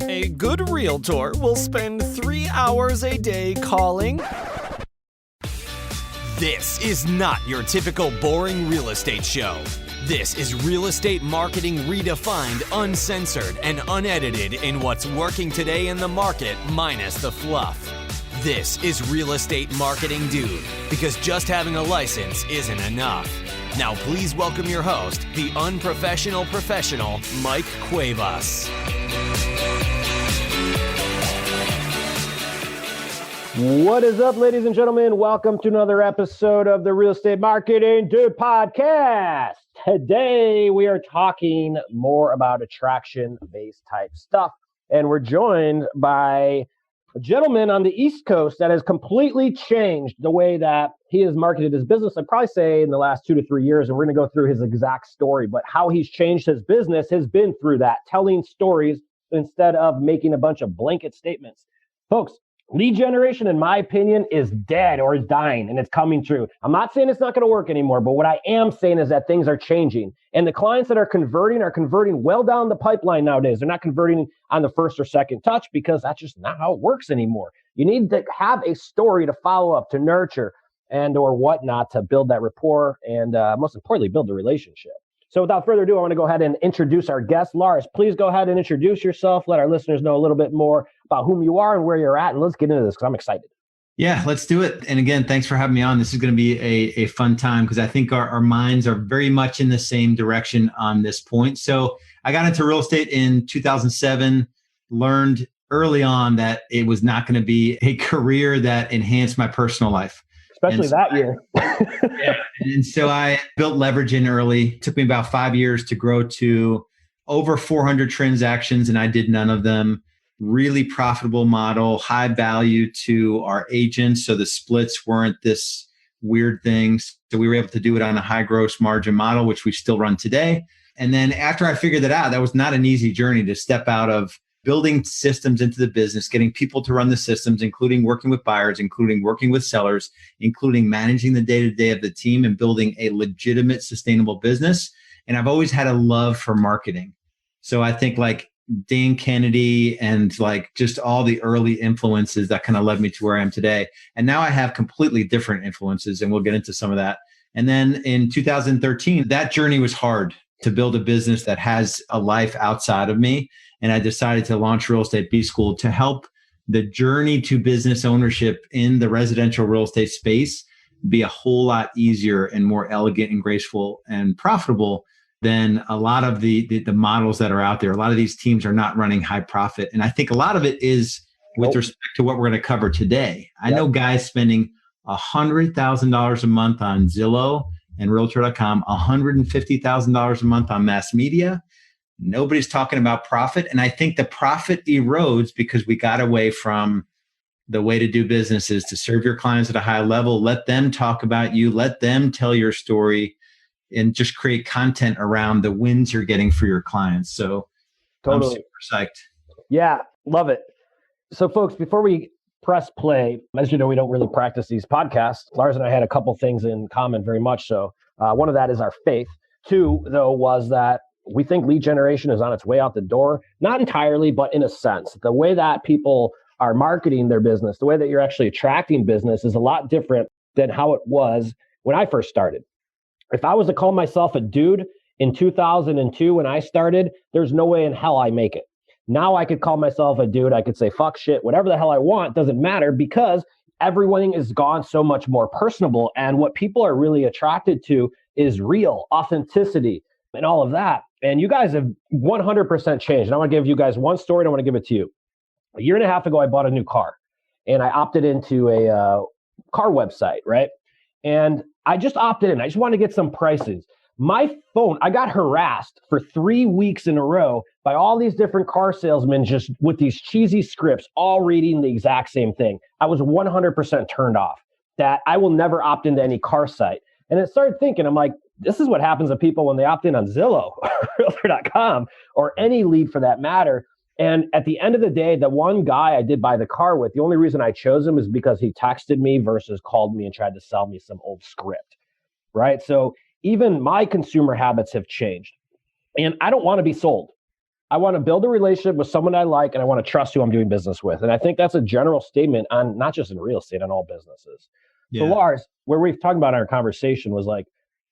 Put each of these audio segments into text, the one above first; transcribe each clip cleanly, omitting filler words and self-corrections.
A good realtor will spend 3 hours a day calling. This is not your typical boring real estate show. This is real estate marketing redefined, uncensored, and unedited in what's working today in the market minus the fluff. This is Real Estate Marketing Dude, because just having a license isn't enough. Now please welcome your host, the unprofessional professional, Mike Cuevas. What is up, ladies and gentlemen? Welcome to another episode of the Real Estate Marketing Dude podcast. Today, we are talking more about attraction-based type stuff, and we're joined by a gentleman on the East Coast that has completely changed the way that he has marketed his business. I'd probably say in the last 2 to 3 years, and we're going to go through his exact story, but how he's changed his business has been through that, telling stories instead of making a bunch of blanket statements. Folks, lead generation, in my opinion, is dead or is dying, and it's coming true. I'm not saying it's not going to work anymore, but what I am saying is that things are changing. And the clients that are converting well down the pipeline nowadays. They're not converting on the first or second touch because that's just not how it works anymore. You need to have a story to follow up, to nurture, and or whatnot to build that rapport and most importantly, build the relationship. So without further ado, I want to go ahead and introduce our guest. Lars, please go ahead and introduce yourself. Let our listeners know a little bit more about whom you are and where you're at. And let's get into this because I'm excited. Yeah, let's do it. And again, thanks for having me on. This is going to be a fun time because I think our minds are very much in the same direction on this point. So I got into real estate in 2007, learned early on that it was not going to be a career that enhanced my personal life. Especially that year. Yeah. And so I built leverage in early. It took me about 5 years to grow to over 400 transactions, and I did none of them. Really profitable model, high value to our agents. So the splits weren't this weird thing. So we were able to do it on a high gross margin model, which we still run today. And then after I figured that out, that was not an easy journey to step out of building systems into the business, getting people to run the systems, including working with buyers, including working with sellers, including managing the day-to-day of the team and building a legitimate, sustainable business. And I've always had a love for marketing. So I think like Dan Kennedy and like just all the early influences that kind of led me to where I am today. And now I have completely different influences, and we'll get into some of that. And then in 2013, that journey was hard to build a business that has a life outside of me. And I decided to launch Real Estate B School to help the journey to business ownership in the residential real estate space be a whole lot easier and more elegant and graceful and profitable than a lot of the models that are out there. A lot of these teams are not running high profit. And I think a lot of it is with respect to what we're going to cover today. I know guys spending $100,000 a month on Zillow and Realtor.com, $150,000 a month on mass media. Nobody's talking about profit. And I think the profit erodes because we got away from the way to do business is to serve your clients at a high level, let them talk about you, let them tell your story, and just create content around the wins you're getting for your clients. So totally. I'm super psyched. Yeah, love it. So folks, before we press play, as you know, we don't really practice these podcasts. Lars and I had a couple things in common, very much so. One of that is our faith. Two, though, was that we think lead generation is on its way out the door. Not entirely, but in a sense. The way that people are marketing their business, the way that you're actually attracting business is a lot different than how it was when I first started. If I was to call myself a dude in 2002 when I started, there's no way in hell I make it. Now I could call myself a dude. I could say, fuck shit, whatever the hell I want, doesn't matter because everything has gone so much more personable. And what people are really attracted to is real authenticity and all of that. And you guys have 100% changed. And I want to give you guys one story and I want to give it to you. A year and a half ago, I bought a new car and I opted into a car website, right? And I just opted in. I just wanted to get some prices. My phone, I got harassed for 3 weeks in a row by all these different car salesmen just with these cheesy scripts, all reading the exact same thing. I was 100% turned off that I will never opt into any car site. And I started thinking, I'm like, this is what happens to people when they opt in on Zillow or Realtor.com or any lead for that matter. And at the end of the day, the one guy I did buy the car with, the only reason I chose him is because he texted me versus called me and tried to sell me some old script, right? So even my consumer habits have changed. And I don't want to be sold. I want to build a relationship with someone I like, and I want to trust who I'm doing business with. And I think that's a general statement on not just in real estate, on all businesses. Yeah. So Lars, where we've talked about in our conversation was like,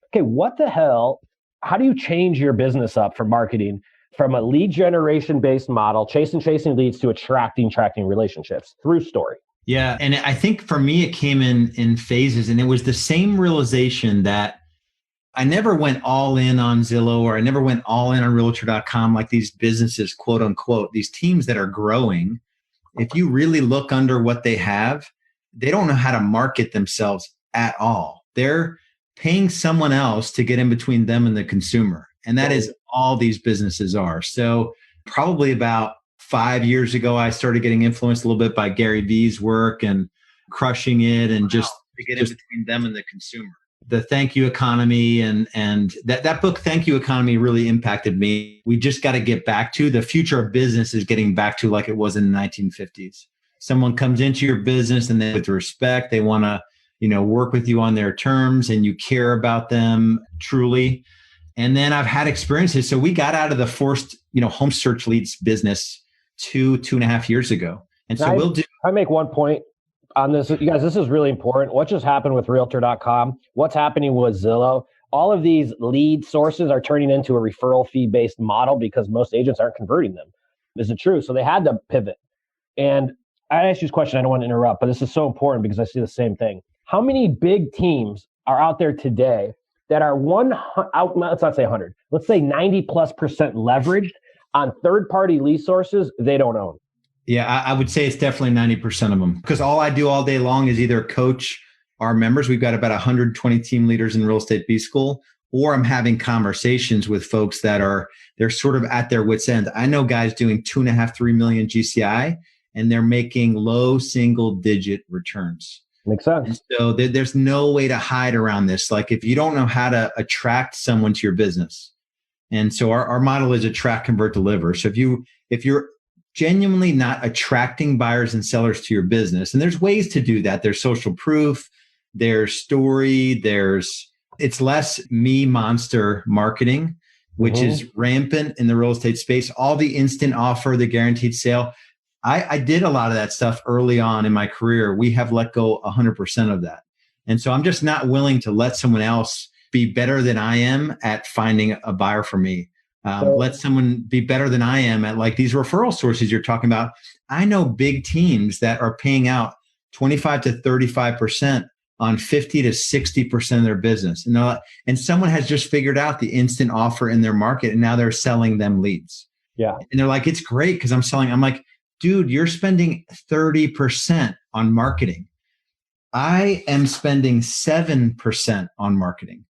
okay, what the hell? How do you change your business up for marketing from a lead generation based model, chasing leads, to attracting relationships through story? Yeah. And I think for me, it came in phases, and it was the same realization that I never went all in on Zillow, or I never went all in on realtor.com like these businesses, quote unquote, these teams that are growing. If you really look under what they have, they don't know how to market themselves at all. They're paying someone else to get in between them and the consumer. And that is all these businesses are. So probably about 5 years ago, I started getting influenced a little bit by Gary Vee's work and Crushing It, and just to get in between them and the consumer. The Thank You Economy and that book, Thank You Economy, really impacted me. We just got to get back to the future of business is getting back to like it was in the 1950s. Someone comes into your business and they, with respect, they want to, work with you on their terms, and you care about them truly. And then I've had experiences. So we got out of the forced, home search leads business 2.5 years ago. And so I make one point on this. You guys, this is really important. What just happened with realtor.com? What's happening with Zillow? All of these lead sources are turning into a referral fee based model because most agents aren't converting them. Is it true? So they had to pivot. And I asked you this question. I don't want to interrupt, but this is so important because I see the same thing. How many big teams are out there today that are let's not say 100, let's say 90+% leveraged on third-party lead sources they don't own? Yeah, I would say it's definitely 90% of them, because all I do all day long is either coach our members. We've got about 120 team leaders in Real Estate B School, or I'm having conversations with folks that they're sort of at their wits' end. I know guys doing 2.5, 3 million GCI, and they're making low single-digit returns. Makes sense. And so there's no way to hide around this. Like, if you don't know how to attract someone to your business, and so our model is attract, convert, deliver. So if you're genuinely not attracting buyers and sellers to your business, and there's ways to do that. There's social proof, there's story, it's less me monster marketing, which is rampant in the real estate space. All the instant offer, the guaranteed sale. I did a lot of that stuff early on in my career. We have let go 100% of that. And so I'm just not willing to let someone else be better than I am at finding a buyer for me. Let someone be better than I am at like these referral sources you're talking about. I know big teams that are paying out 25 to 35% on 50 to 60% of their business. And someone has just figured out the instant offer in their market, and now they're selling them leads. Yeah. And they're like, it's great because I'm selling. I'm like, dude, you're spending 30% on marketing. I am spending 7% on marketing.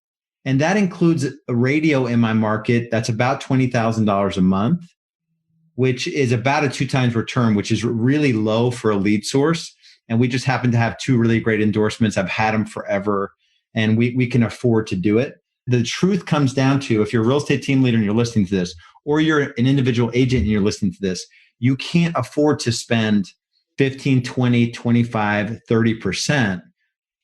And that includes a radio in my market that's about $20,000 a month, which is about a 2 times return, which is really low for a lead source. And we just happen to have 2 really great endorsements. I've had them forever, and we can afford to do it. The truth comes down to, if you're a real estate team leader and you're listening to this, or you're an individual agent and you're listening to this, you can't afford to spend 15, 20, 25, 30%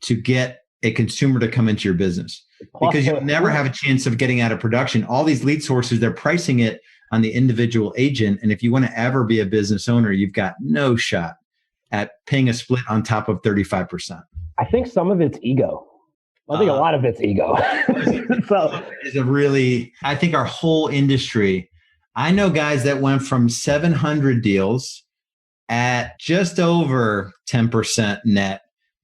to get a consumer to come into your business, because you'll never have a chance of getting out of production. All these lead sources, they're pricing it on the individual agent. And if you want to ever be a business owner, you've got no shot at paying a split on top of 35%. I think some of it's ego. I think a lot of it's ego. So I think our whole industry, I know guys that went from 700 deals at just over 10% net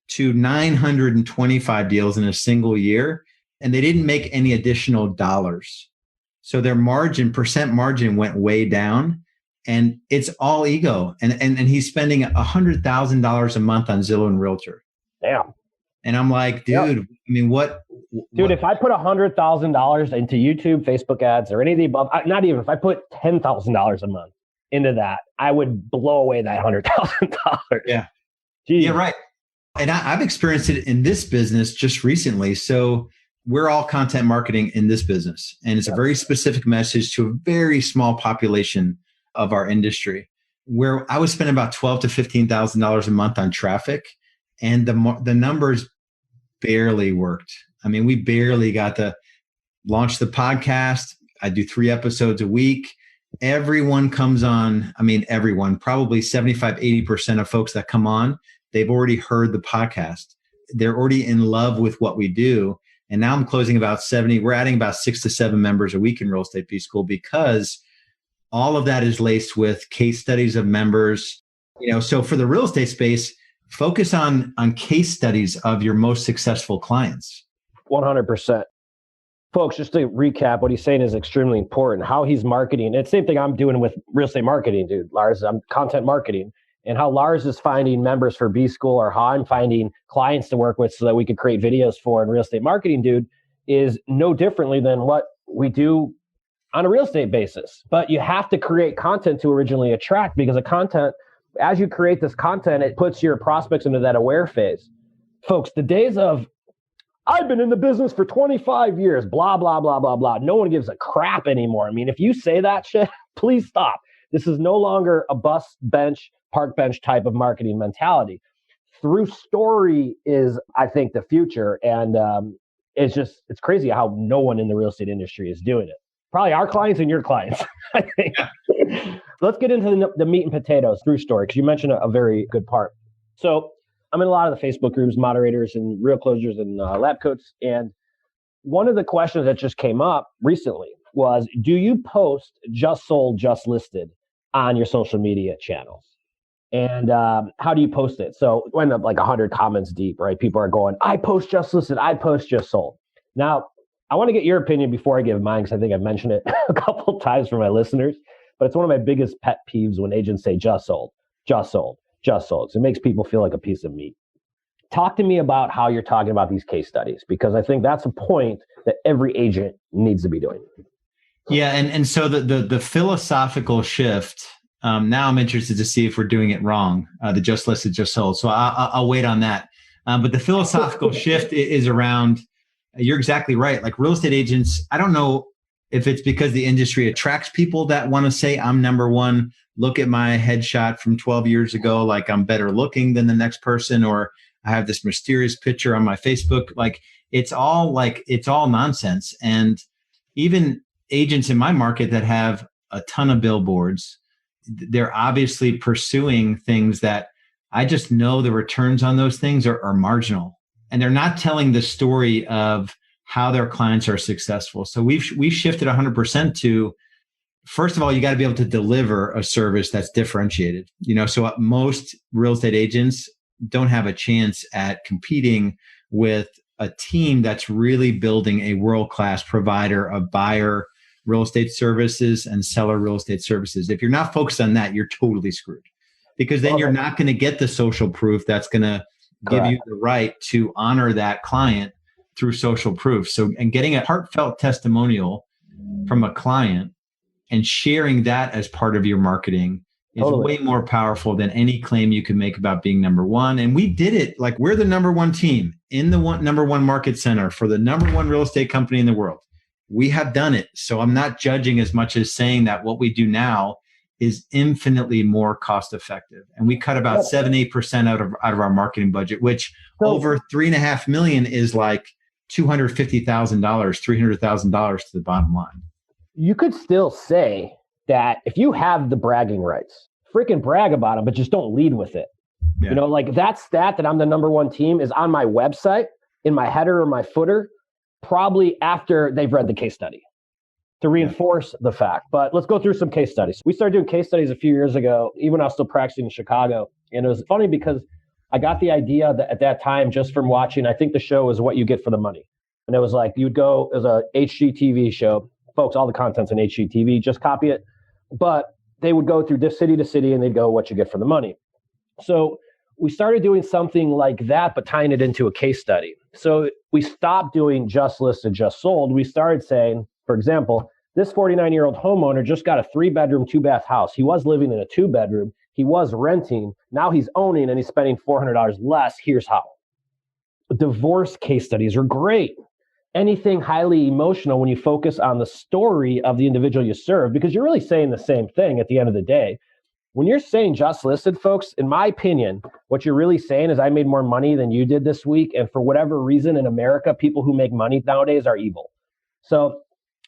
to 925 deals in a single year, and they didn't make any additional dollars. So their percent margin went way down, and it's all ego. And he's spending $100,000 a month on Zillow and Realtor. Damn. And I'm like, dude, I mean, what? Dude, if I put $100,000 into YouTube, Facebook ads, or any of the above, not even, if I put $10,000 a month into that, I would blow away that $100,000. Yeah. Jeez. Yeah, right. And I've experienced it in this business just recently. So we're all content marketing in this business, and it's a very specific message to a very small population of our industry, where I was spending about $12,000 to $15,000 a month on traffic, and the numbers barely worked. I mean, we barely got to launch the podcast. I do 3 episodes a week. everyone comes on. I mean, everyone, probably 75, 80% of folks that come on, they've already heard the podcast. They're already in love with what we do. And now I'm closing about 70. We're adding about 6 to 7 members a week in Real Estate B-School because all of that is laced with case studies of members. So for the real estate space, focus on case studies of your most successful clients. 100%. Folks, just to recap, what he's saying is extremely important. How he's marketing. It's the same thing I'm doing with real estate marketing, dude. Lars, I'm content marketing. And how Lars is finding members for B-School, or how I'm finding clients to work with so that we could create videos for in real estate marketing, dude, is no differently than what we do on a real estate basis. But you have to create content to originally attract, because the content, as you create this content, it puts your prospects into that aware phase. Folks, the days of, I've been in the business for 25 years, blah, blah, blah, blah, blah. No one gives a crap anymore. I mean, if you say that shit, please stop. This is no longer a bus bench, park bench type of marketing mentality. Through story is, I think, the future. And it's crazy how no one in the real estate industry is doing it. Probably our clients and your clients, I think. Yeah. Let's get into the meat and potatoes through story, because you mentioned a very good part. So I'm in a lot of the Facebook groups, moderators and real closers and lab coats. And one of the questions that just came up recently was, do you post just sold, just listed on your social media channels? And how do you post it? So we end up like 100 comments deep, right? People are going, I post just listed, I post just sold. Now, I want to get your opinion before I give mine, because I think I've mentioned it a couple of times for my listeners, but it's one of my biggest pet peeves when agents say just sold, just sold, just sold. So it makes people feel like a piece of meat. Talk to me about how you're talking about these case studies, because I think that's a point that every agent needs to be doing. Yeah, and so the philosophical shift, now I'm interested to see if we're doing it wrong, the just listed, just sold. So I'll wait on that. But the philosophical shift is around, you're exactly right. Like real estate agents, I don't know if it's because the industry attracts people that want to say, I'm number one, look at my headshot from 12 years ago, like I'm better looking than the next person, or I have this mysterious picture on my Facebook. Like it's all nonsense. And even agents in my market that have a ton of billboards, they're obviously pursuing things that I just know the returns on those things are marginal. And they're not telling the story of how their clients are successful. So we've shifted 100% to, first of all, you got to be able to deliver a service that's differentiated. So most real estate agents don't have a chance at competing with a team that's really building a world-class provider of buyer real estate services and seller real estate services. If you're not focused on that, you're totally screwed, because then you're not going to get the social proof that's going to give you the right to honor that client through social proof. So, and getting a heartfelt testimonial from a client and sharing that as part of your marketing is way more powerful than any claim you can make about being number one. And we did it. Like, we're the number one team in the number one market center for the number one real estate company in the world. We have done it. So I'm not judging as much as saying that what we do now is infinitely more cost effective. And we cut about 7-8% out of our marketing budget, which over $3.5 million is like $250,000, $300,000 to the bottom line. You could still say that if you have the bragging rights, freaking brag about them, but just don't lead with it. Yeah. Like that stat that I'm the number one team is on my website, in my header or my footer, probably after they've read the case study to reinforce the fact. But let's go through some case studies. We started doing case studies a few years ago, even when I was still practicing in Chicago. And it was funny because I got the idea that at that time, just from watching, I think the show was What You Get for the Money. And it was like, it was a HGTV show. Folks, all the content's in HGTV, just copy it. But they would go through city to city and they'd go, what you get for the money. So we started doing something like that, but tying it into a case study. So we stopped doing just listed, just sold. We started saying, for example, this 49-year-old homeowner just got a 3-bedroom, 2-bath house. He was living in a 2-bedroom. He was renting. Now he's owning and he's spending $400 less. Here's how. Divorce case studies are great. Anything highly emotional when you focus on the story of the individual you serve, because you're really saying the same thing at the end of the day. When you're saying just listed, folks, in my opinion, what you're really saying is I made more money than you did this week. And for whatever reason in America, people who make money nowadays are evil. So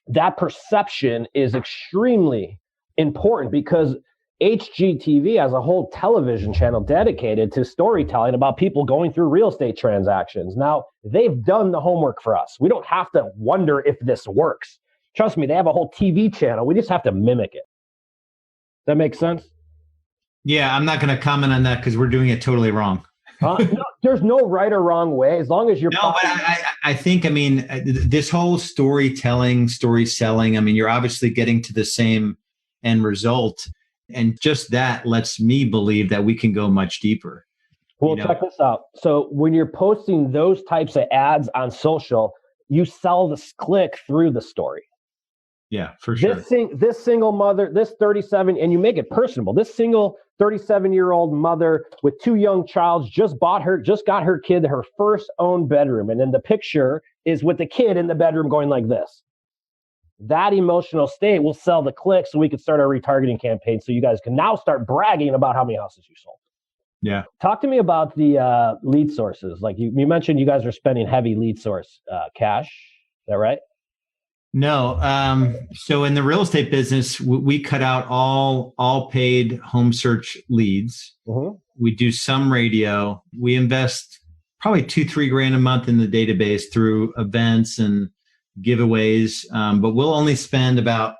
that perception is extremely important because HGTV has a whole television channel dedicated to storytelling about people going through real estate transactions. Now, they've done the homework for us. We don't have to wonder if this works. Trust me, they have a whole TV channel. We just have to mimic it. That makes sense? Yeah, I'm not going to comment on that because we're doing it totally wrong. No, there's no right or wrong way as long as you're. No, but I think, I mean, this whole storytelling, story selling, I mean, you're obviously getting to the same end result. And just that lets me believe that we can go much deeper. Well, check this out. So when you're posting those types of ads on social, you sell the click through the story. Yeah, for sure. This single mother, this 37, and you make it personable. This single 37-year-old mother with 2 young childs just got her kid her first own bedroom. And then the picture is with the kid in the bedroom going like this. That emotional state will sell the click so we can start our retargeting campaign so you guys can now start bragging about how many houses you sold. Yeah. Talk to me about the lead sources. Like you mentioned, you guys are spending heavy lead source cash. Is that right? No. So in the real estate business, we cut out all paid home search leads. Mm-hmm. We do some radio. We invest probably $2-3 grand a month in the database through events and giveaways. But we'll only spend about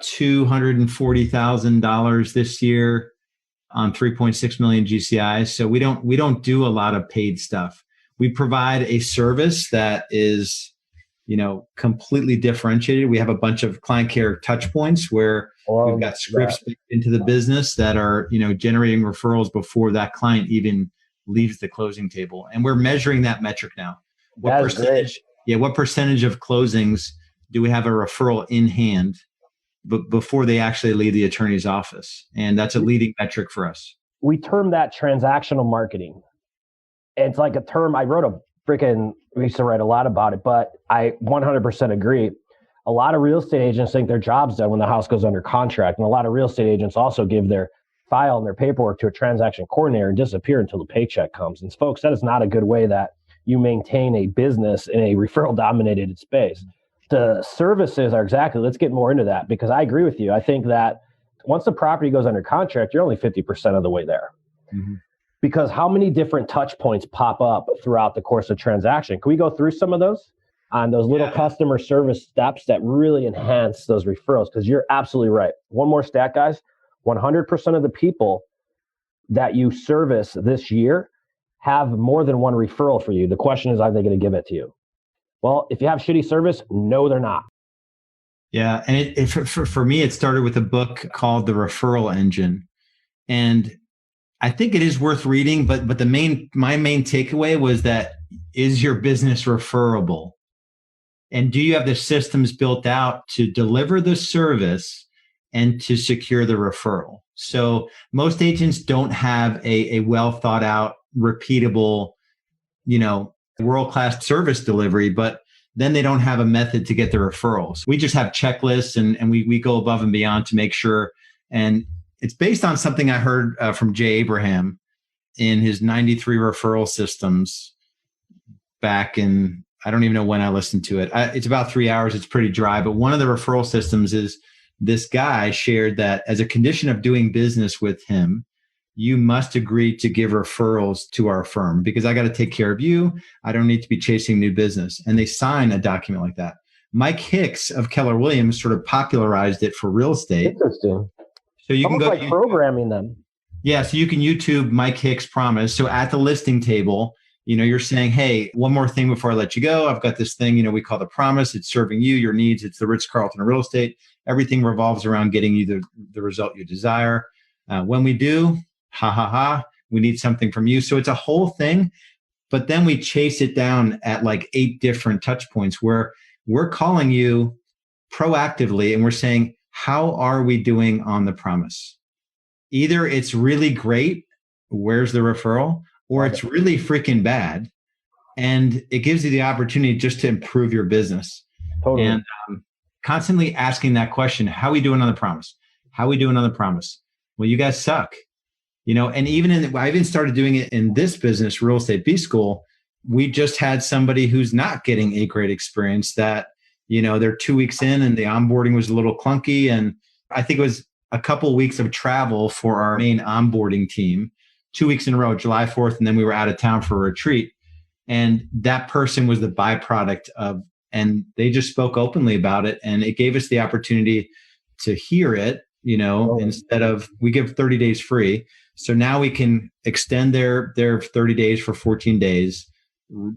$240,000 this year on 3.6 million GCIs. So we don't do a lot of paid stuff. We provide a service that is, completely differentiated. We have a bunch of client care touch points where we've got scripts into the business that are, generating referrals before that client even leaves the closing table. And we're measuring that metric now. What percentage of closings do we have a referral in hand before they actually leave the attorney's office? And that's a leading metric for us. We term that transactional marketing. It's like a term we used to write a lot about it, but I 100% agree. A lot of real estate agents think their job's done when the house goes under contract. And a lot of real estate agents also give their file and their paperwork to a transaction coordinator and disappear until the paycheck comes. And folks, that is not a good way that you maintain a business in a referral dominated space. The services are let's get more into that because I agree with you. I think that once the property goes under contract, you're only 50% of the way there. Mm-hmm. Because how many different touch points pop up throughout the course of transaction? Can we go through some of those on those little customer service steps that really enhance those referrals? Because you're absolutely right. One more stat, guys. 100% of the people that you service this year have more than one referral for you. The question is, are they going to give it to you? Well, if you have shitty service, no, they're not. Yeah. And for me, it started with a book called The Referral Engine. And I think it is worth reading, but my main takeaway was that, is your business referable? And do you have the systems built out to deliver the service and to secure the referral? So most agents don't have a well thought out, repeatable, world-class service delivery, but then they don't have a method to get the referrals. We just have checklists and we go above and beyond to make sure. And it's based on something I heard from Jay Abraham in his 93 referral systems back in, I don't even know when I listened to it. It's about 3 hours. It's pretty dry. But one of the referral systems is this guy shared that as a condition of doing business with him, you must agree to give referrals to our firm because I got to take care of you. I don't need to be chasing new business. And they sign a document like that. Mike Hicks of Keller Williams sort of popularized it for real estate. Interesting. So you almost can go like programming them. Yeah. So you can YouTube Mike Hicks Promise. So at the listing table, you're saying, hey, one more thing before I let you go. I've got this thing, we call the promise. It's serving you, your needs. It's the Ritz-Carlton of real estate. Everything revolves around getting you the result you desire. When we do, we need something from you. So it's a whole thing. But then we chase it down at like 8 different touch points where we're calling you proactively and we're saying, how are we doing on the promise? Either it's really great, where's the referral? Or it's really freaking bad. And it gives you the opportunity just to improve your business. Totally. And constantly asking that question, how are we doing on the promise? How are we doing on the promise? Well, you guys suck. And I even started doing it in this business, Real Estate B School. We just had somebody who's not getting a great experience that, they're 2 weeks in and the onboarding was a little clunky. And I think it was a couple of weeks of travel for our main onboarding team, 2 weeks in a row, July 4th, and then we were out of town for a retreat. And that person was the byproduct of, and they just spoke openly about it. And it gave us the opportunity to hear it, instead of, we give 30 days free. So now we can extend their 30 days for 14 days,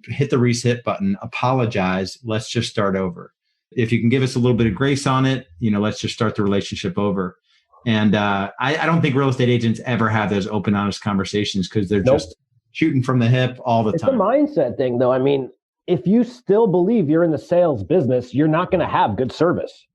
hit the reset button, apologize. Let's just start over. If you can give us a little bit of grace on it, let's just start the relationship over. And I don't think real estate agents ever have those open, honest conversations because they're just shooting from the hip all the time. It's a mindset thing, though. I mean, if you still believe you're in the sales business, you're not going to have good service.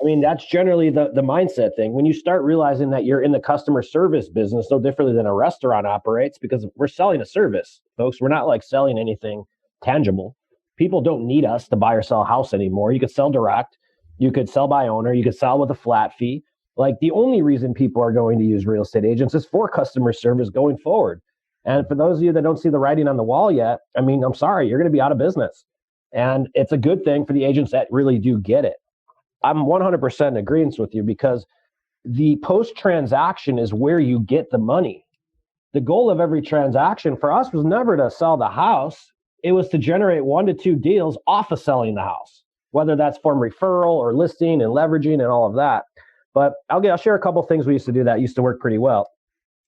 I mean, that's generally the mindset thing. When you start realizing that you're in the customer service business, no differently than a restaurant operates, because we're selling a service, folks. We're not like selling anything tangible. People don't need us to buy or sell a house anymore. You could sell direct. You could sell by owner. You could sell with a flat fee. Like, the only reason people are going to use real estate agents is for customer service going forward. And for those of you that don't see the writing on the wall yet, I mean, I'm sorry, you're going to be out of business. And it's a good thing for the agents that really do get it. I'm 100% in agreement with you, because the post-transaction is where you get the money. The goal of every transaction for us was never to sell the house. It was to generate 1 to 2 deals off of selling the house, whether that's from referral or listing and leveraging and all of that. But I'll share a couple of things we used to do that used to work pretty well.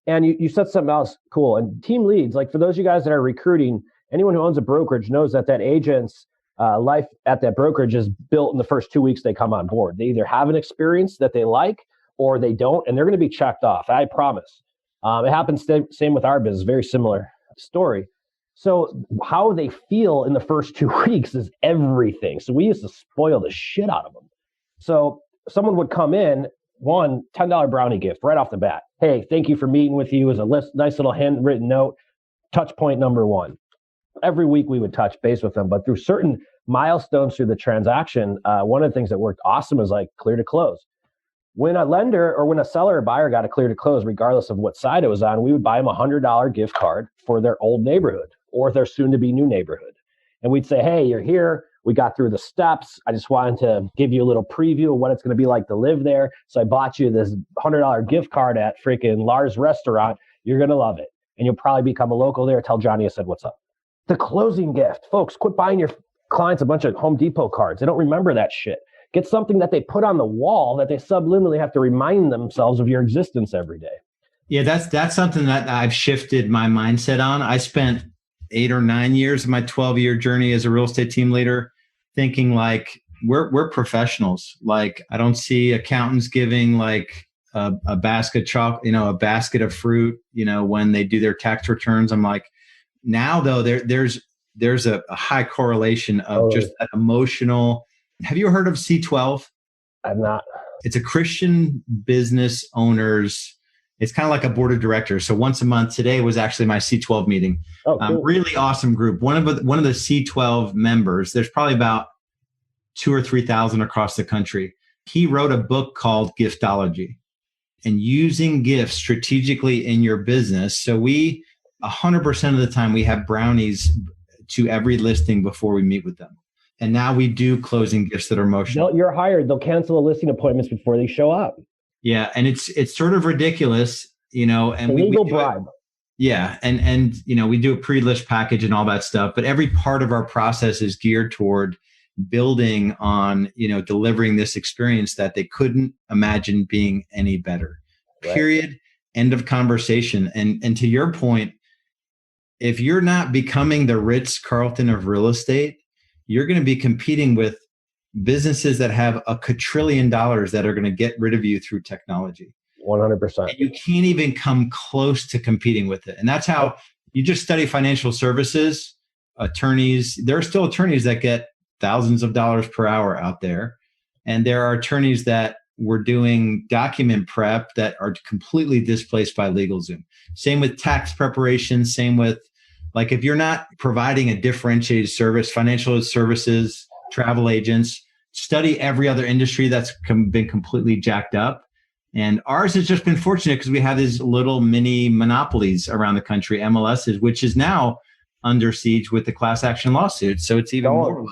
And you said something else cool. And team leads, like for those of you guys that are recruiting, anyone who owns a brokerage knows that agent's life at that brokerage is built in the first 2 weeks they come on board. They either have an experience that they like or they don't, and they're going to be checked off. I promise. It happens same with our business, very similar story. So how they feel in the first 2 weeks is everything. So we used to spoil the shit out of them. So someone would come in, $10 brownie gift right off the bat. Hey, thank you for meeting with you. As a nice little handwritten note. Touch point number 1. Every week we would touch base with them, but through certain milestones through the transaction, one of the things that worked awesome is like clear to close. When a lender or when a seller or buyer got a clear to close, regardless of what side it was on, we would buy them a $100 gift card for their old neighborhood or their soon to be new neighborhood. And we'd say, hey, you're here. We got through the steps. I just wanted to give you a little preview of what it's going to be like to live there. So I bought you this $100 gift card at freaking Lars restaurant. You're going to love it. And you'll probably become a local there. Tell Johnny I said, what's up? The closing gift. Folks, quit buying your clients a bunch of Home Depot cards. They don't remember that shit. Get something that they put on the wall that they subliminally have to remind themselves of your existence every day. Yeah, that's something that I've shifted my mindset on. I spent 8 or 9 years of my 12-year journey as a real estate team leader thinking like we're professionals. Like, I don't see accountants giving like a basket of chocolate, a basket of fruit, when they do their tax returns. I'm like, now though, there's a high correlation of just that emotional. Have you heard of C12? I've not. It's a Christian business owners. It's kind of like a board of directors. So once a month, today was actually my C12 meeting. Oh, cool. Really awesome group. One of the C12 members, there's probably about 2,000 or 3,000 across the country. He wrote a book called Giftology, and using gifts strategically in your business. So 100% of the time we have brownies to every listing before we meet with them. And now we do closing gifts that are emotional. You're hired. They'll cancel the listing appointments before they show up. Yeah. And it's sort of ridiculous, and legal bribe. Yeah. And we do a pre-list package and all that stuff, but every part of our process is geared toward building on, delivering this experience that they couldn't imagine being any better. Right. Period. End of conversation. And to your point, if you're not becoming the Ritz-Carlton of real estate, you're going to be competing with businesses that have $1 quadrillion that are going to get rid of you through technology. 100%. And you can't even come close to competing with it. And that's how you just study financial services, attorneys. There are still attorneys that get thousands of dollars per hour out there. And there are attorneys that were doing document prep that are completely displaced by LegalZoom. Same with tax preparation, same with, like, if you're not providing a differentiated service, financial services, travel agents, study every other industry that's been completely jacked up. And ours has just been fortunate because we have these little mini monopolies around the country, MLSs, which is now under siege with the class action lawsuit. So it's even more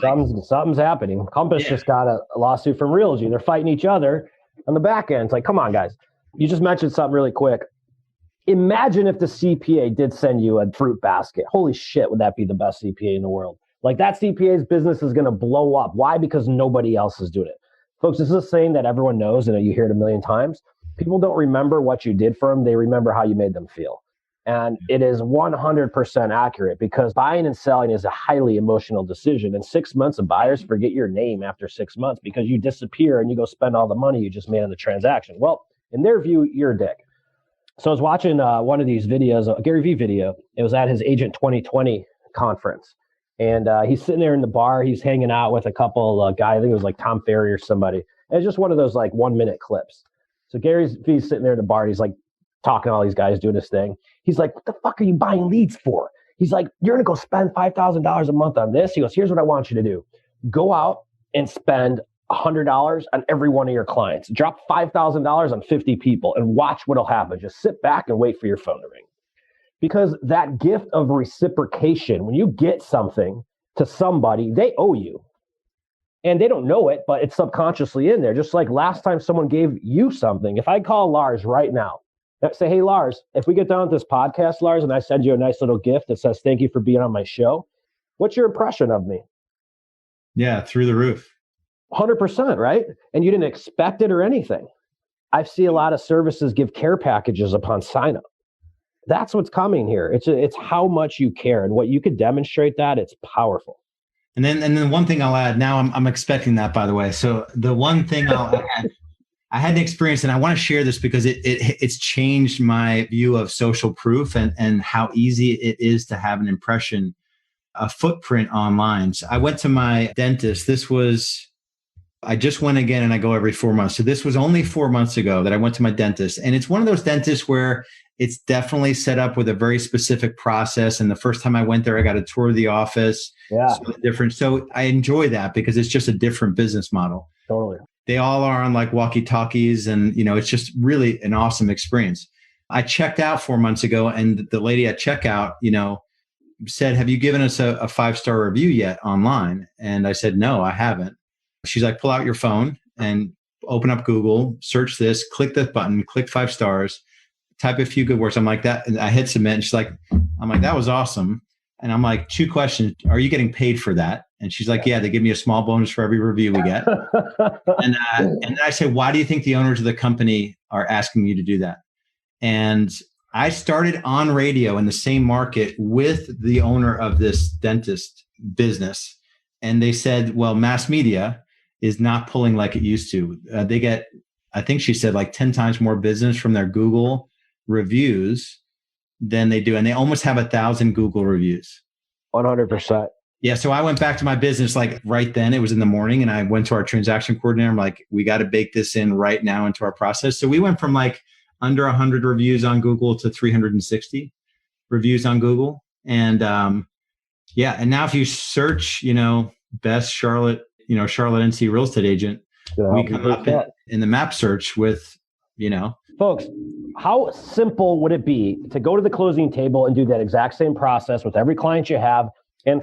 something's happening. Compass just got a lawsuit from Realgy. They're fighting each other on the back end. It's like, come on, guys. You just mentioned something really quick. Imagine if the CPA did send you a fruit basket. Holy shit, would that be the best CPA in the world? Like that CPA's business is going to blow up. Why? Because nobody else is doing it. Folks, this is a saying that everyone knows and you hear it a million times. People don't remember what you did for them. They remember how you made them feel. And it is 100% accurate because buying and selling is a highly emotional decision. And 6 months of buyers forget your name after 6 months because you disappear and you go spend all the money you just made on the transaction. Well, in their view, you're a dick. So I was watching one of these videos, a Gary Vee video. It was at his Agent 2020 conference. And he's sitting there in the bar. He's hanging out with a couple guys. I think it was like Tom Ferry or somebody. And it's just one of those like 1 minute clips. So Gary Vee's sitting there in the bar. And he's like talking to all these guys doing this thing. He's like, what the fuck are you buying leads for? He's like, you're going to go spend $5,000 a month on this. He goes, here's what I want you to do. Go out and spend $100 on every one of your clients. Drop $5,000 on 50 people and watch what'll happen. Just sit back and wait for your phone to ring. Because that gift of reciprocation, when you get something to somebody, they owe you. And they don't know it, but it's subconsciously in there. Just like last time someone gave you something. If I call Lars right now, say, hey, Lars, if we get done with this podcast, Lars, and I send you a nice little gift that says, thank you for being on my show, what's your impression of me? Yeah, through the roof. 100%, right? And you didn't expect it or anything. I see a lot of services give care packages upon sign up. That's what's coming here. It's how much you care and what you could demonstrate that it's powerful. And then one thing I'll add. Now I'm expecting that, by the way. So the one thing I'll add, I had an experience, and I want to share this because it's changed my view of social proof and how easy it is to have an impression, a footprint online. So I went to my dentist. I just went again, and I go every 4 months. So this was only 4 months ago that I went to my dentist. And it's one of those dentists where it's definitely set up with a very specific process. And the first time I went there, I got a tour of the office. Yeah. So I enjoy that because it's just a different business model. Totally. They all are on like walkie-talkies, and it's just really an awesome experience. I checked out 4 months ago, and the lady at checkout, said, have you given us a 5-star review yet online? And I said, no, I haven't. She's like, pull out your phone and open up Google, search this, click the button, click 5 stars, type a few good words. I'm like that. And I hit submit. And she's like, I'm like, that was awesome. And I'm like, 2 questions. Are you getting paid for that? And she's like, yeah, they give me a small bonus for every review we get. and I said, why do you think the owners of the company are asking you to do that? And I started on radio in the same market with the owner of this dentist business. And they said, well, mass media is not pulling like it used to. They get, I think she said, like 10 times more business from their Google reviews than they do. And they almost have 1,000 Google reviews. 100%. Yeah. So I went back to my business like right then. It was in the morning, and I went to our transaction coordinator. I'm like, we got to bake this in right now into our process. So we went from like under 100 reviews on Google to 360 reviews on Google. And and now if you search, best Charlotte NC real estate agent, we come up in the map search with, Folks, how simple would it be to go to the closing table and do that exact same process with every client you have and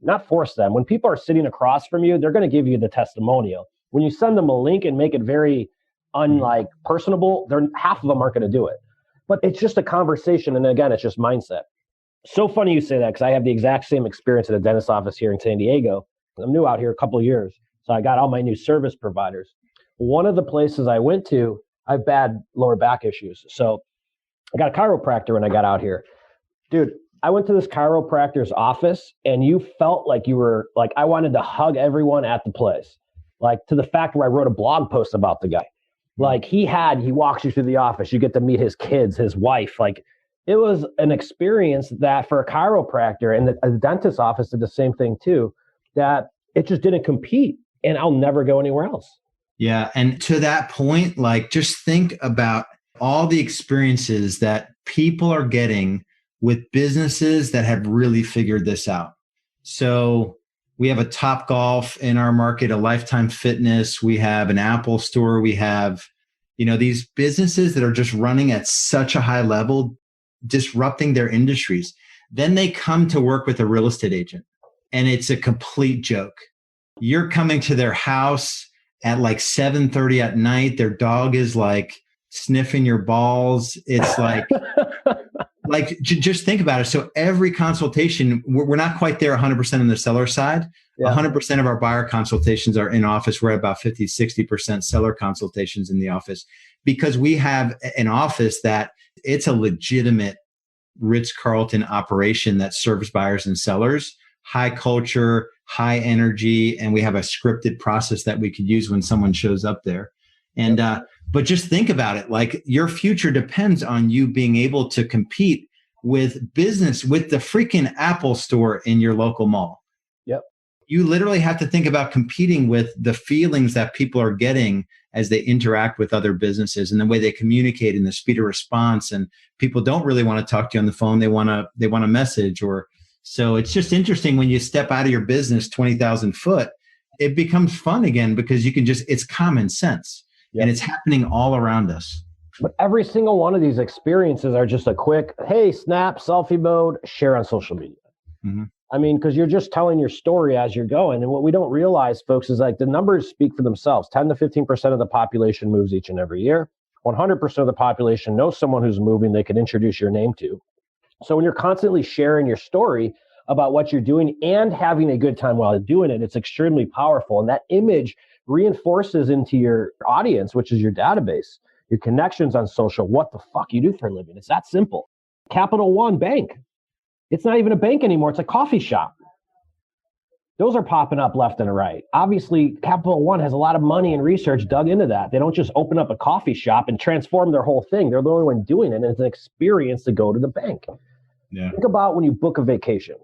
not force them. When people are sitting across from you, they're going to give you the testimonial. When you send them a link and make it very personable, half of them aren't going to do it. But it's just a conversation. And again, it's just mindset. So funny you say that, because I have the exact same experience at a dentist office here in San Diego. I'm new out here a couple of years. So I got all my new service providers. One of the places I went to, I have bad lower back issues. So I got a chiropractor when I got out here. Dude, I went to this chiropractor's office, and you felt like you were like, I wanted to hug everyone at the place. Like, to the fact where I wrote a blog post about the guy. Like, he walks you through the office. You get to meet his kids, his wife. Like, it was an experience that for a chiropractor, and the dentist office did the same thing too, that it just didn't compete, and I'll never go anywhere else. Yeah. And to that point, like, just think about all the experiences that people are getting with businesses that have really figured this out. So we have a Top Golf in our market, a Lifetime Fitness. We have an Apple store. We have, these businesses that are just running at such a high level, disrupting their industries. Then they come to work with a real estate agent, and it's a complete joke. You're coming to their house at like 7:30 at night. Their dog is like sniffing your balls. It's just think about it. So every consultation, we're not quite there 100% on the seller side. 100% of our buyer consultations are in office. We're at about 50, 60% seller consultations in the office, because we have an office that it's a legitimate Ritz-Carlton operation that serves buyers and sellers, high culture, high energy, and we have a scripted process that we could use when someone shows up there. And but just think about it, like your future depends on you being able to compete with business, with the freaking Apple store in your local mall. Yep. You literally have to think about competing with the feelings that people are getting as they interact with other businesses and the way they communicate and the speed of response. And people don't really want to talk to you on the phone. They want a message. So it's just interesting when you step out of your business 20,000 foot, it becomes fun again, because you can it's common sense. Yep. And it's happening all around us. But every single one of these experiences are just a quick, hey, snap, selfie mode, share on social media. Mm-hmm. I mean, because you're just telling your story as you're going. And what we don't realize, folks, is like the numbers speak for themselves. 10 to 15% of the population moves each and every year. 100% of the population knows someone who's moving they can introduce your name to. So when you're constantly sharing your story about what you're doing and having a good time while doing it, it's extremely powerful. And that image reinforces into your audience, which is your database, your connections on social, what the fuck you do for a living. It's that simple. Capital One Bank. It's not even a bank anymore. It's a coffee shop. Those are popping up left and right. Obviously, Capital One has a lot of money and research dug into that. They don't just open up a coffee shop and transform their whole thing. They're the only one doing it, and it's an experience to go to the bank. Yeah. Think about when you book a vacation.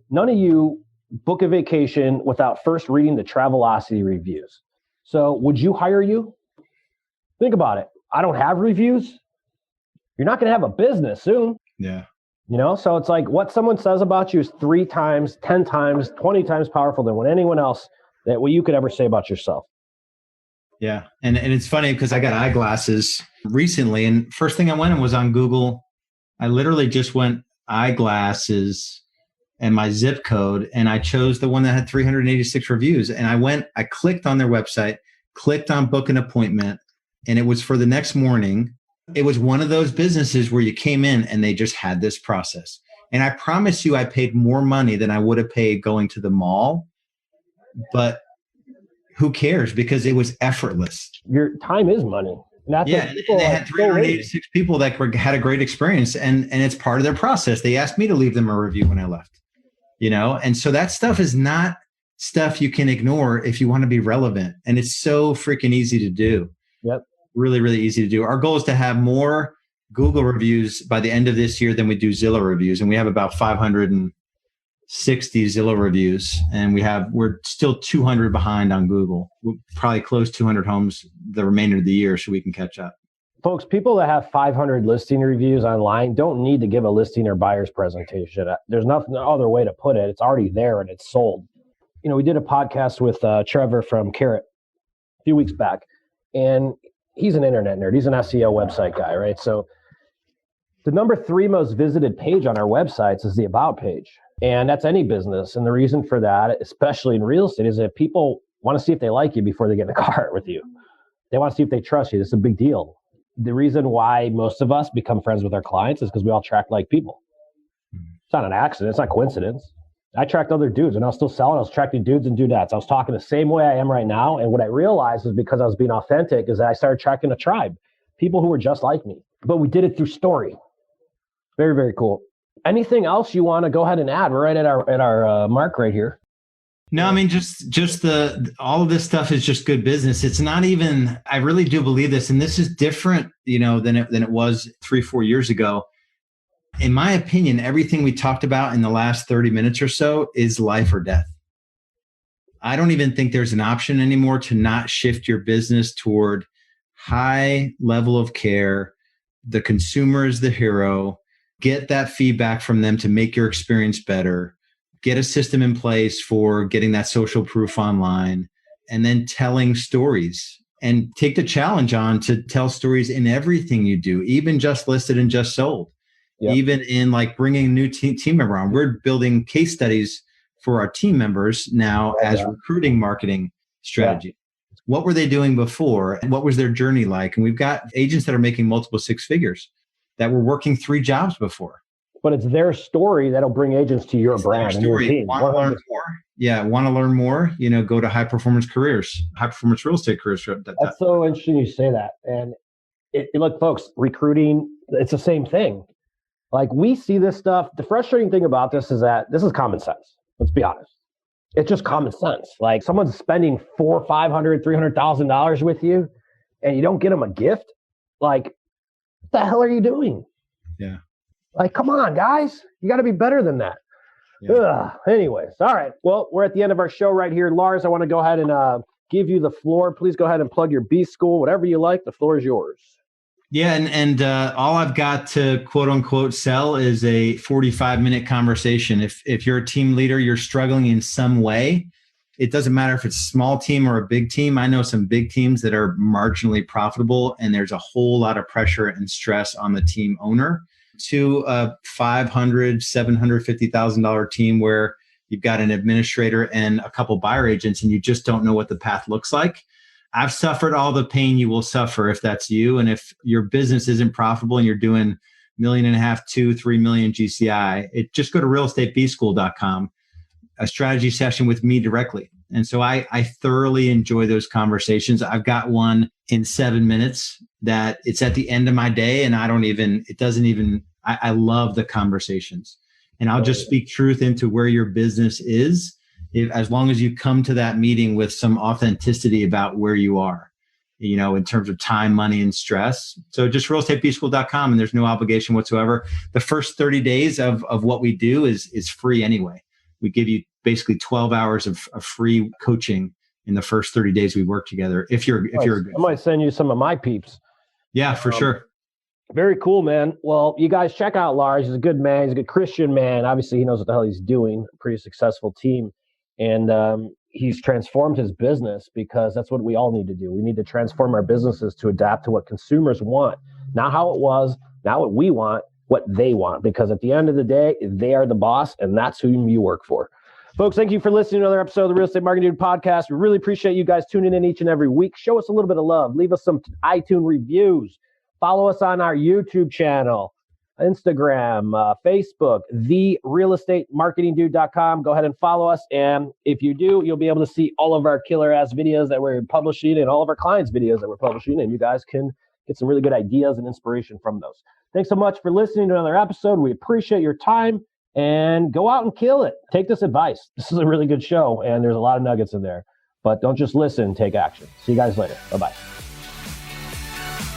None of you book a vacation without first reading the Travelocity reviews. So would you hire you? Think about it. I don't have reviews. You're not going to have a business soon. Yeah. So it's like what someone says about you is 3 times, 10 times, 20 times powerful than what anyone else that what you could ever say about yourself. Yeah. And it's funny because I got eyeglasses recently, and first thing I went in was on Google. I literally just went eyeglasses and my zip code, and I chose the one that had 386 reviews. And I clicked on their website, clicked on book an appointment, and it was for the next morning. It was one of those businesses where you came in and they just had this process. And I promise you, I paid more money than I would have paid going to the mall. But who cares? Because it was effortless. Your time is money. And they had 386 people that had a great experience. And it's part of their process. They asked me to leave them a review when I left. And so that stuff is not stuff you can ignore if you want to be relevant. And it's so freaking easy to do. Yep. Really, really easy to do. Our goal is to have more Google reviews by the end of this year than we do Zillow reviews. And we have about 560 Zillow reviews. And we're still 200 behind on Google. We'll probably close 200 homes the remainder of the year so we can catch up. Folks, people that have 500 listing reviews online don't need to give a listing or buyer's presentation. There's no other way to put it. It's already there and it's sold. We did a podcast with Trevor from Carrot a few weeks back, and he's an internet nerd. He's an SEO website guy, right? So the number 3 most visited page on our websites is the About page. And that's any business. And the reason for that, especially in real estate, is that people want to see if they like you before they get in the car with you. They want to see if they trust you. This is a big deal. The reason why most of us become friends with our clients is because we all attract like people. It's not an accident. It's not coincidence. I tracked other dudes and I was still selling. I was attracting dudes and dudettes. I was talking the same way I am right now. And what I realized is because I was being authentic is that I started tracking a tribe, people who were just like me. But we did it through story. Very, very cool. Anything else you want to go ahead and add? We're right at our mark right here. No, I mean, just all of this stuff is just good business. It's not even, I really do believe this, and this is different, than it was 3-4 years ago. In my opinion, everything we talked about in the last 30 minutes or so is life or death. I don't even think there's an option anymore to not shift your business toward high level of care. The consumer is the hero. Get that feedback from them to make your experience better. Get a system in place for getting that social proof online, and then telling stories. And take the challenge on to tell stories in everything you do, even just listed and just sold. Yep. Even in like bringing a new team member on. We're building case studies for our team members now as recruiting marketing strategy. what were they doing before? And what was their journey like? And we've got agents that are making multiple six figures that were working 3 jobs before. But it's their story that'll bring agents to your brand and your team. Want to learn more? Yeah, want to learn more? Go to High Performance Careers, High Performance Real Estate Careers. That's so interesting you say that. And look, folks, recruiting, it's the same thing. Like, we see this stuff. The frustrating thing about this is that this is common sense. Let's be honest. It's just common sense. Like, someone's spending $400,000, $500,000, $300,000 with you, and you don't get them a gift. Like, what the hell are you doing? Yeah. Like, come on, guys. You got to be better than that. Yeah. Anyways, all right. Well, we're at the end of our show right here. Lars, I want to go ahead and give you the floor. Please go ahead and plug your B School, whatever you like. The floor is yours. Yeah, and all I've got to quote unquote sell is a 45-minute conversation. If you're a team leader, you're struggling in some way, it doesn't matter if it's a small team or a big team. I know some big teams that are marginally profitable, and there's a whole lot of pressure and stress on the team owner, to a $500,000, $750,000 team where you've got an administrator and a couple buyer agents, and you just don't know what the path looks like. I've suffered all the pain you will suffer if that's you. And if your business isn't profitable and you're doing $1.5 million, $2 million, $3 million GCI, just go to realestatebschool.com, a strategy session with me directly. And so I thoroughly enjoy those conversations. I've got one in 7 minutes that it's at the end of my day, and I love the conversations. And I'll just speak truth into where your business is, as long as you come to that meeting with some authenticity about where you are, in terms of time, money, and stress. So just realestatebschool.com, and there's no obligation whatsoever. The first 30 days of what we do is free anyway. We give you basically 12 hours of free coaching in the first 30 days we work together. If you're a good, I might send you some of my peeps. Yeah, for sure. Very cool, man. Well, you guys check out Lars. He's a good man. He's a good Christian man. Obviously, he knows what the hell he's doing. Pretty successful team. And he's transformed his business, because that's what we all need to do. We need to transform our businesses to adapt to what consumers want. Not how it was, not what we want, what they want. Because at the end of the day, they are the boss, and that's whom you work for. Folks, thank you for listening to another episode of the Real Estate Marketing Dude podcast. We really appreciate you guys tuning in each and every week. Show us a little bit of love. Leave us some iTunes reviews. Follow us on our YouTube channel, Instagram, Facebook, therealestatemarketingdude.com. Go ahead and follow us. And if you do, you'll be able to see all of our killer ass videos that we're publishing, and all of our clients' videos that we're publishing. And you guys can get some really good ideas and inspiration from those. Thanks so much for listening to another episode. We appreciate your time, and go out and kill it. Take this advice. This is a really good show, and there's a lot of nuggets in there. But don't just listen, take action. See you guys later. Bye-bye.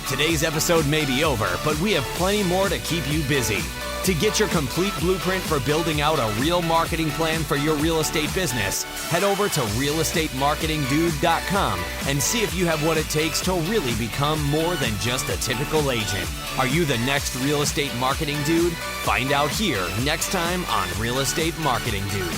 Today's episode may be over, but we have plenty more to keep you busy. To get your complete blueprint for building out a real marketing plan for your real estate business, head over to realestatemarketingdude.com and see if you have what it takes to really become more than just a typical agent. Are you the next real estate marketing dude? Find out here next time on Real Estate Marketing Dude.